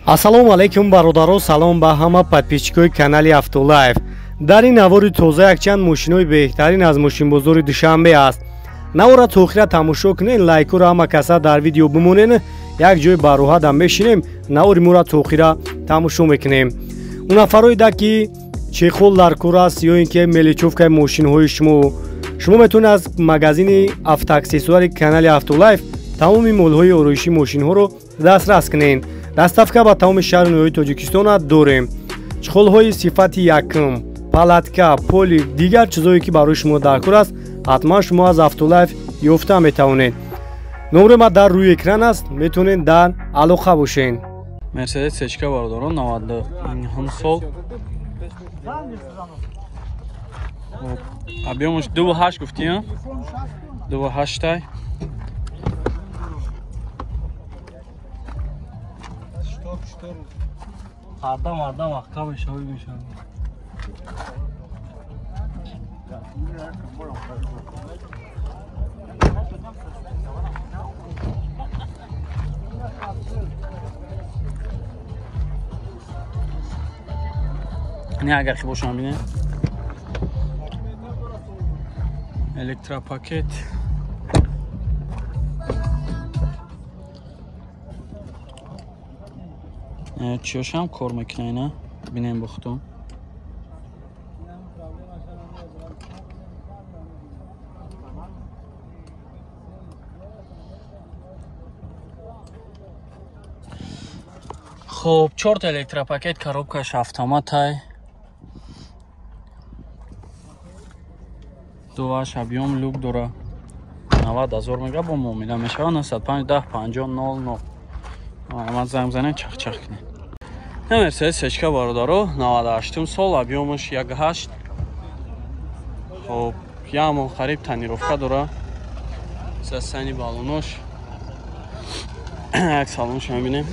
Ассалому алайкум бародаро, салом ба ҳама подписчикои канали Автолайф. Дар ин навори тоза якчанд мошинои беҳтарин аз мошинбозори Душанбе аст. Навора то охира тамошо кунед, лайкуро ҳама каса дар видео бимонед, як ҷой бароҳада мешинем, навори мура то охира тамошо мекунем. Унафароида ки чехол дар кор аст ё ин ки меличовкаи мошинҳои шумо метавонед аз магазини автоаксессуари канали Автолайф тамоми молҳои ороиши мошинҳоро дастрас кунед. Доставка ба тамоми шаҳри ноҳияи Тоҷикистон дорем. Чехолҳои сифати якум, палатка, поли, дигар чизое ки барои шумо дар кор аст, ҳатман шумо аз Автолайф ёфта метавонед. номри ма дар рӯи экран аст, метавонед дар алоқа бошед. Мерседес сечка бародарон 90 сол. Объемш 2.8 гуфтим. 2.8 Ардам аққа бешавӣ бешавӣ. Не агар ки бошам бинем. Электропакет. Чиёшам кор мекунай на бинем бухтум. Хоб 4 электропакет, коробкаш автоматай. 2 объем люк дора. 90,000 мега бо муомила мешава 95 10 50 00. Амад занг занен чах кунед. Мерседес сечка бародаро 98 сол, объемш 1.8. Хоб ямон қариб танировка дора. Састани балонош. Як салонш мебинем.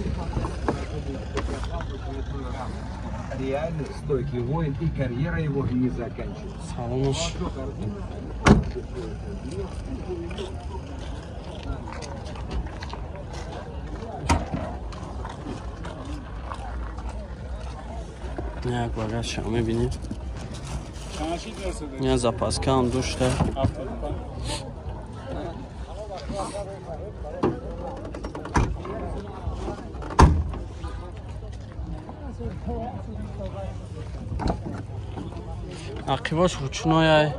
Реально стойкий воин, и карьера его не заканчивается. Салонш. Як багажша мебинем. Я запаска ам дошта. ақибош ручное.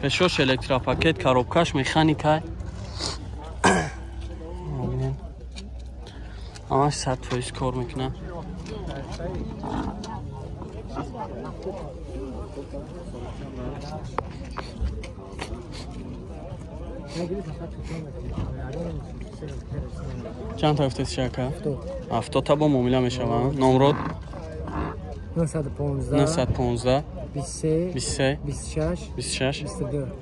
Пешош электропакет, коробкаш механикай. Амаш 100% кор мекунам. چند تا هفته شکر؟ هفته تا با معامله میشوم. نمرات 915 23 26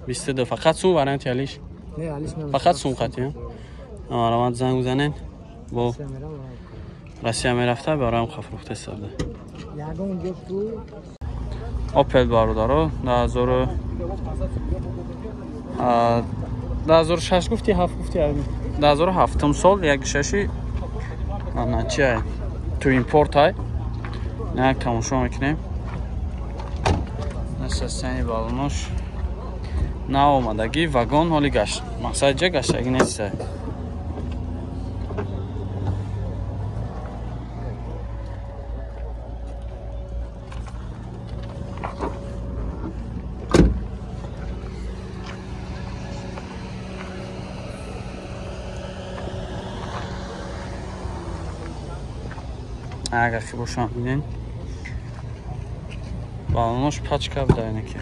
22. فقط سون وارنتی علیش؟ فقط سون قطعی. آرامت زنگ بزنین. با راستی میرفته برام خفروخته ساده. اپل بارودارو 2006 گفتی 7 گفتی 2007 سال یک شاشی نه چیه تو ایمپورت های نه تماشا میکنیم نسستنی بالونش نه آمدگی واگن حالی گشت مقصد جا گشتگی نیست اگر که باشم بینین بالونش پاچکا بدهینه که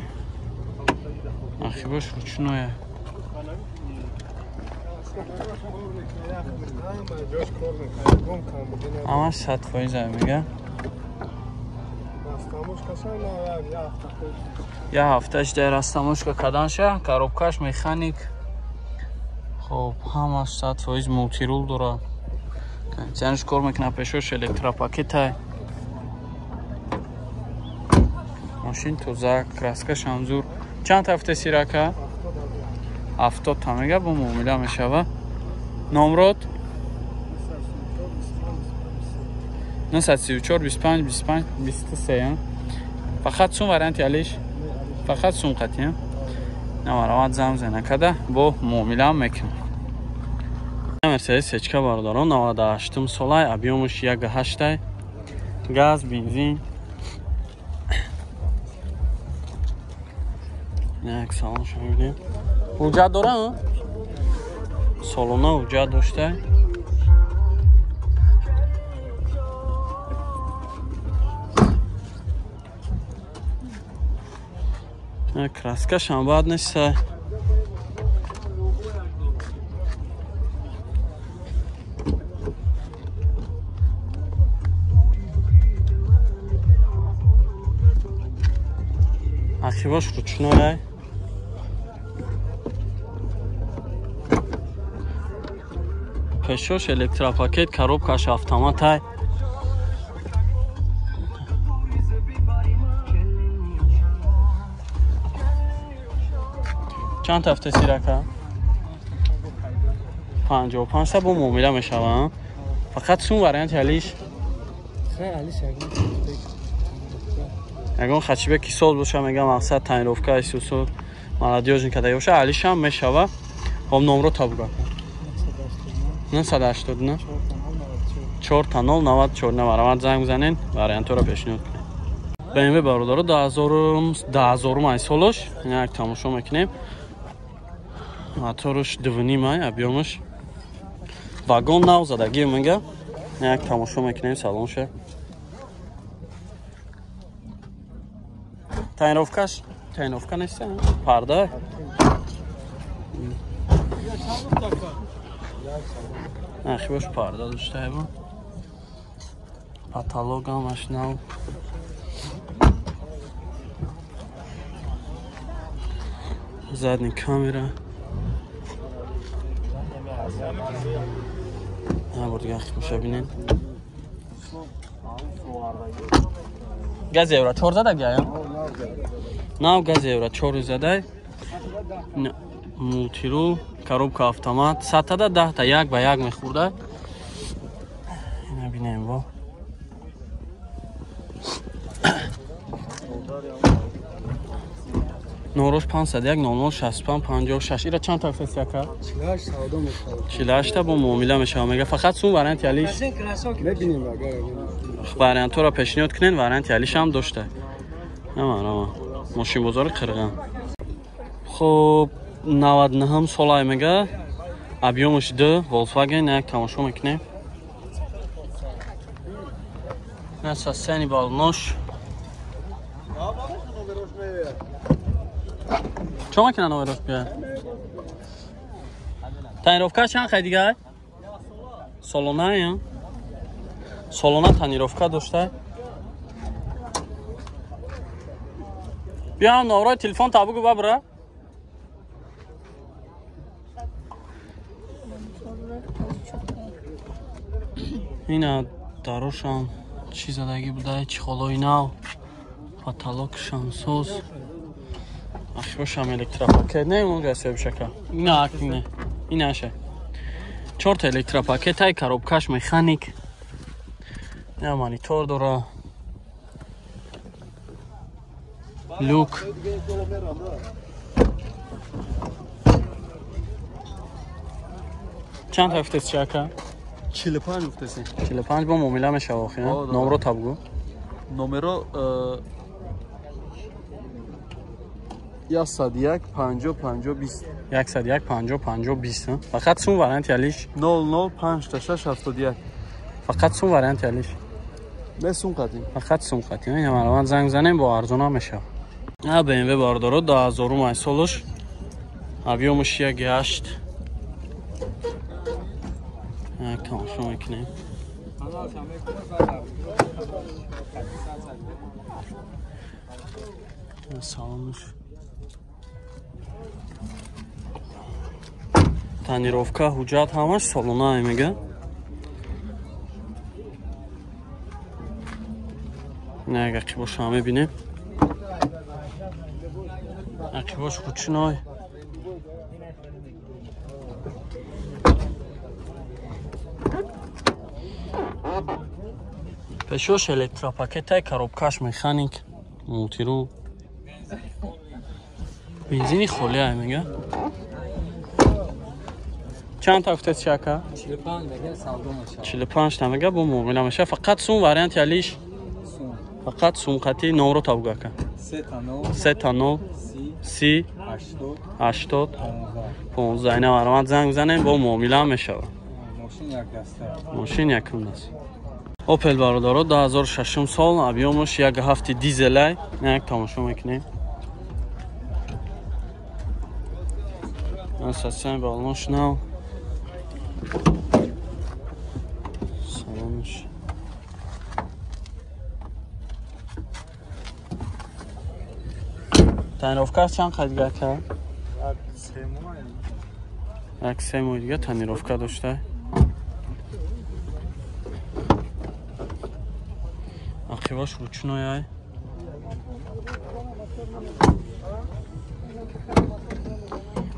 اخی باش روچنویه همش 100% میگه یه هفتهش در رستموشکا کدانشه коробкаш механик خب همش 100% مولتی رول داره زنش کار میکنه پشوش الکتروپاکت های ماشین توزک کراسکش هم زور چند هفته سیراکه 70 та мега бо муомила мешава. Номрот 934 25 25 23. Фақат сум варианти алиш. Фақат сум қатия. Намаравад зам зенакада бо муомила мекунам. Мерседес сечка бардорон 98 солай, объемуш 1.8, газ, бензин. Як салон шо мебинем. Ҳуҷҷат дора? Солона ҳуҷҷат дошта. Краскашам бад неста. Архивош ручной. Пешош электропакет, коробкаш автомат. چند هفته سیرکه؟ 55 تا با مومیلا میشوم. فقط سون وریانت هلیش؟ خیلی هلیش اگه خچیبه کی سال باشه میگم مقصد تنیروفکا ایسوسو مالادیوژن کده باشه هلیش هم میشوه. هم نمره تا بگاه 980 نه 4 تا 0 94 نمرامد زنگ بزنین وریانت رو پیشنهاد کنین. BMW برادر 2000 مای سالش یک تماشا میکنیم. موتورش 2.5 مای объемش вагон нав задагӣ мега як тамошо мекунем салонша тайновка нест парда ахибош парда доштае бо патологамаш нав задни камера burada yaxşı binin. Gaz evra 4 zada gaya. Nav gaz evra 4 zada. Multiru, коробка автомат. Satada 10 ta yak ba yak mexurda. Ina binem bu. نوروش 501 0065 56 ایرا چند تا فیس یکا 48 تا با معامله میشه میگه فقط سون وارنت یالیش ببینیم وارنت رو پیشنهاد کنین وارنت یالیش هم داشته اما ماشین بزرگ قرغن خب 99 سالای میگه объемش 2 Volkswagen یک تماشا میکنیم نسا سنی بالنوش چه ماکینه نویروش بیاد؟ تانیروفکا چند خیلی دیگه؟ سالونه یا؟ سالونه تانیروفکا داشته؟ بیا هم نورای تلفن تا بگو ببره اینه داروش هم چی زدگی بوده چی خلوی نو پاتالوکش هم سوز اخیوش هم الکتراپاکت نه اون گسته بشکه اینه اکنه اینه اشه 4 تا الکتراپاکت های коробкаш مکانیک نه مانیتور داره لوک چند هفته چکه 45 هفته 45 با معامله میشه واقعا نمره تا بگو نمره 101 50 50 20 101 50 50 20 فقط سون وارنت یالیش 005 تا 671 فقط سون وارنت یالیش مسون قدیم فقط سون قدیم این الان زنگ زنیم با ارزونا میشه ها BMW باردارو 2000 مای سالش объемش 1.8 تماشا میکنیم سلامش تانیروفکا حجت همش سالونه میگه نه اگه قیباش همه بینیم قیباش خوچنای пешош электропакетай коробкаш механик мултирул бензини холия мега чанд та гуфтед шака 45 тамага бо муомила меша фақат сум вариант ялиш фақат сумқати номро табгака 3 30 80 15 айна варамат занг занем бо муомила мешава мошин якум аст Opel бародаро 2006 сол объемаш як ҳафти дизелай як тамошо мекунем асасан балонш нав салонш танировка чанд қадига ка як 3 моҳ дига танировка дошта ақиваш ручной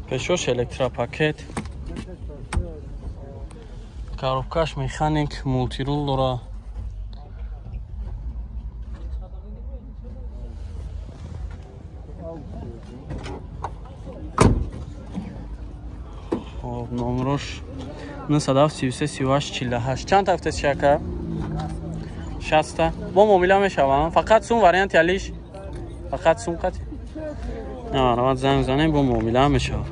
пешош электропакет коробкаш механик мултирул дора номрош 93338 чанд тафтес шака 60 бо муомила мешавам фақат сум вариант ялиш фақат сум қати рават занг занем бо муомила мешавам